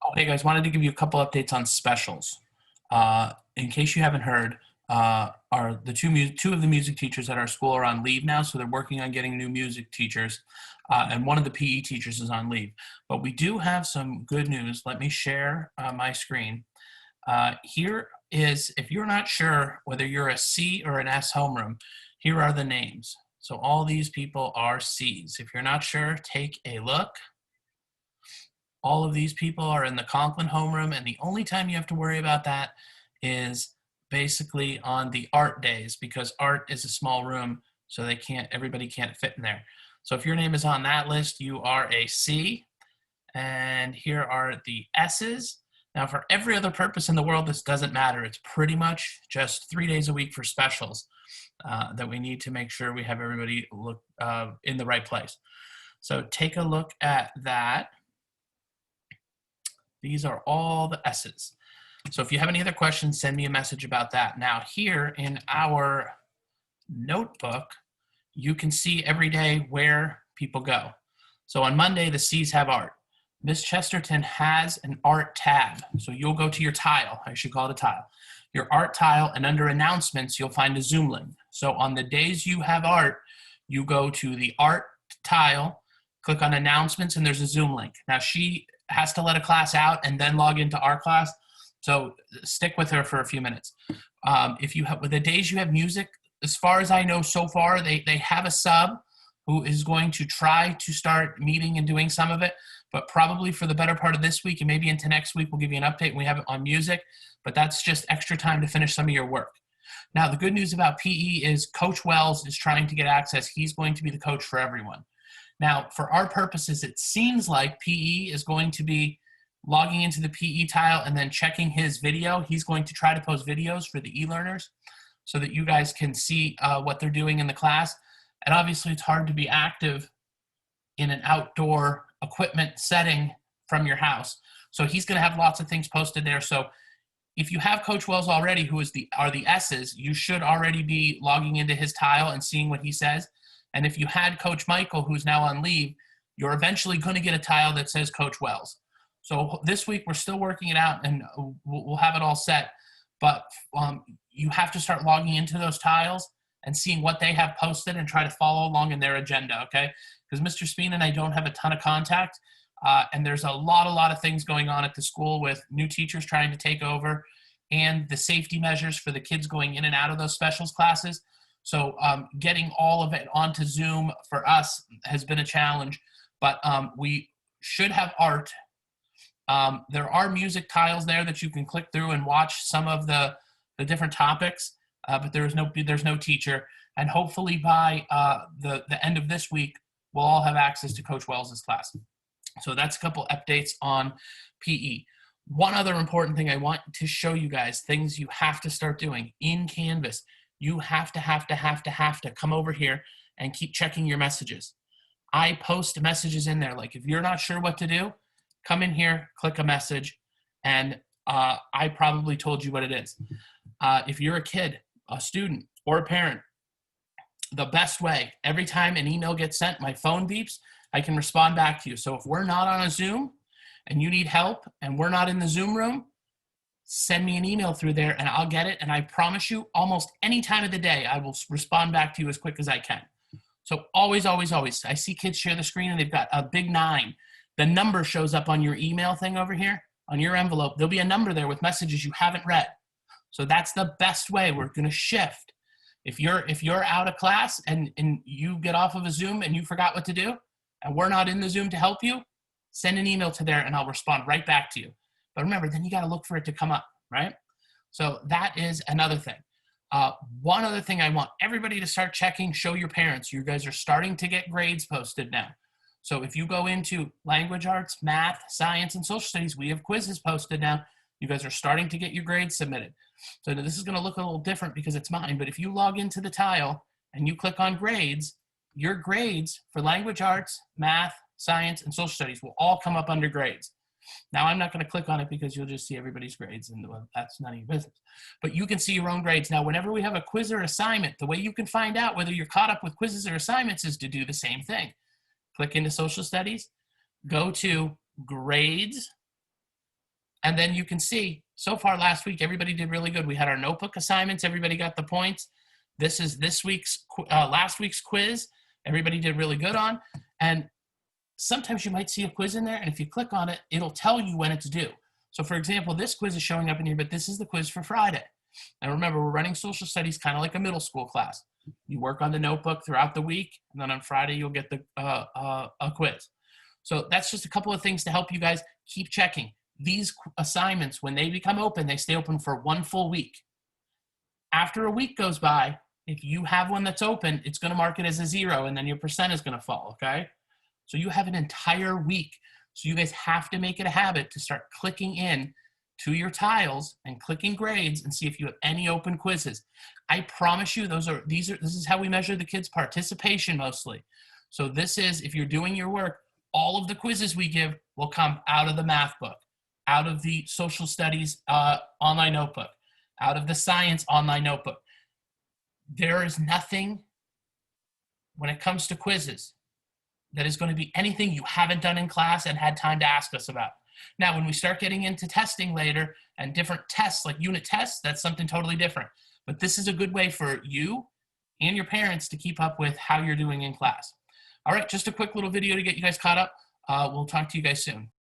Oh, hey guys, wanted to give you a couple updates on specials. In case you haven't heard, are the two of the music teachers at our school are on leave now, so they're working on getting new music teachers, and one of the PE teachers is on leave. But we do have some good news. Let me share my screen. Here is, if you're not sure whether you're a C or an S homeroom, here are the names. So all these people are C's. If you're not sure, take a look. All of these people are in the Conklin homeroom, and the only time you have to worry about that is basically on the art days, because art is a small room, so everybody can't fit in there. So if your name is on that list, you are a C, and here are the S's. Now, for every other purpose in the world, this doesn't matter. It's pretty much just 3 days a week for specials that we need to make sure we have everybody look in the right place. So take a look at that. These are all the S's. So if you have any other questions, send me a message about that. Now here in our notebook, you can see every day where people go. So on Monday, the C's have art. Miss Chesterton has an art tab. So you'll go to your tile, I should call it a tile, your art tile, and under announcements, you'll find a Zoom link. So on the days you have art, you go to the art tile, click on announcements, and there's a Zoom link. Now she has to let a class out and then log into our class. So stick with her for a few minutes. If you have, with the days you have music, as far as I know so far, they have a sub who is going to try to start meeting and doing some of it, but probably for the better part of this week and maybe into next week, we'll give you an update when we have it on music, but that's just extra time to finish some of your work. Now, the good news about PE is Coach Wells is trying to get access. He's going to be the coach for everyone. Now, for our purposes, it seems like PE is going to be logging into the PE tile and then checking his video. He's going to try to post videos for the e-learners so that you guys can see what they're doing in the class. And obviously, it's hard to be active in an outdoor equipment setting from your house. So he's going to have lots of things posted there. So if you have Coach Wells already, who are the S's, you should already be logging into his tile and seeing what he says. And if you had Coach Michael, who's now on leave, you're eventually going to get a tile that says Coach Wells. So this week, we're still working it out, and we'll have it all set. But you have to start logging into those tiles and seeing what they have posted and try to follow along in their agenda, okay? Because Mr. Speen and I don't have a ton of contact, and there's a lot of things going on at the school with new teachers trying to take over and the safety measures for the kids going in and out of those specials classes. So getting all of it onto Zoom for us has been a challenge, but we should have art. There are music tiles there that you can click through and watch some of the different topics, but there's no teacher. And hopefully by the end of this week, we'll all have access to Coach Wells' class. So that's a couple updates on PE. One other important thing I want to show you guys, things you have to start doing in Canvas. You have to come over here and keep checking your messages. I post messages in there. Like if you're not sure what to do, come in here, click a message, and I probably told you what it is. If you're a kid, a student, or a parent, the best way, every time an email gets sent, my phone beeps, I can respond back to you. So if we're not on a Zoom and you need help and we're not in the Zoom room, send me an email through there and I'll get it. And I promise you, almost any time of the day, I will respond back to you as quick as I can. So always. I see kids share the screen and they've got a big 9. The number shows up on your email thing over here, on your envelope. There'll be a number there with messages you haven't read. So that's the best way. We're going to shift. If you're out of class and you get off of a Zoom and you forgot what to do, and we're not in the Zoom to help you, send an email to there and I'll respond right back to you. But remember, then you got to look for it to come up, right? So that is another thing. One other thing I want everybody to start checking, show your parents. You guys are starting to get grades posted now. So if you go into language arts, math, science, and social studies, we have quizzes posted now. You guys are starting to get your grades submitted. So this is going to look a little different because it's mine, but if you log into the tile and you click on grades, your grades for language arts, math, science, and social studies will all come up under grades. Now, I'm not going to click on it because you'll just see everybody's grades, and well, that's none of your business. But you can see your own grades. Now, whenever we have a quiz or assignment, the way you can find out whether you're caught up with quizzes or assignments is to do the same thing. Click into social studies, go to grades, And then you can see, so far last week, everybody did really good. We had our notebook assignments. Everybody got the points. This is last week's quiz. Everybody did really good on. And sometimes you might see a quiz in there, and if you click on it, it'll tell you when it's due. So for example, this quiz is showing up in here, but this is the quiz for Friday. And remember, we're running social studies kind of like a middle school class. You work on the notebook throughout the week, and then on Friday, you'll get a quiz. So that's just a couple of things to help you guys keep checking. These assignments, when they become open, they stay open for 1 full week. After a week goes by, if you have one that's open, it's going to mark it as a 0, and then your percent is going to fall, okay? So you have an entire week. So you guys have to make it a habit to start clicking in to your tiles and clicking grades and see if you have any open quizzes. I promise you, this is how we measure the kids' participation mostly. So this is, if you're doing your work, all of the quizzes we give will come out of the math book, out of the social studies online notebook, out of the science online notebook. There is nothing when it comes to quizzes that is going to be anything you haven't done in class and had time to ask us about. Now, when we start getting into testing later and different tests like unit tests, that's something totally different. But this is a good way for you and your parents to keep up with how you're doing in class. All right, just a quick little video to get you guys caught up. We'll talk to you guys soon.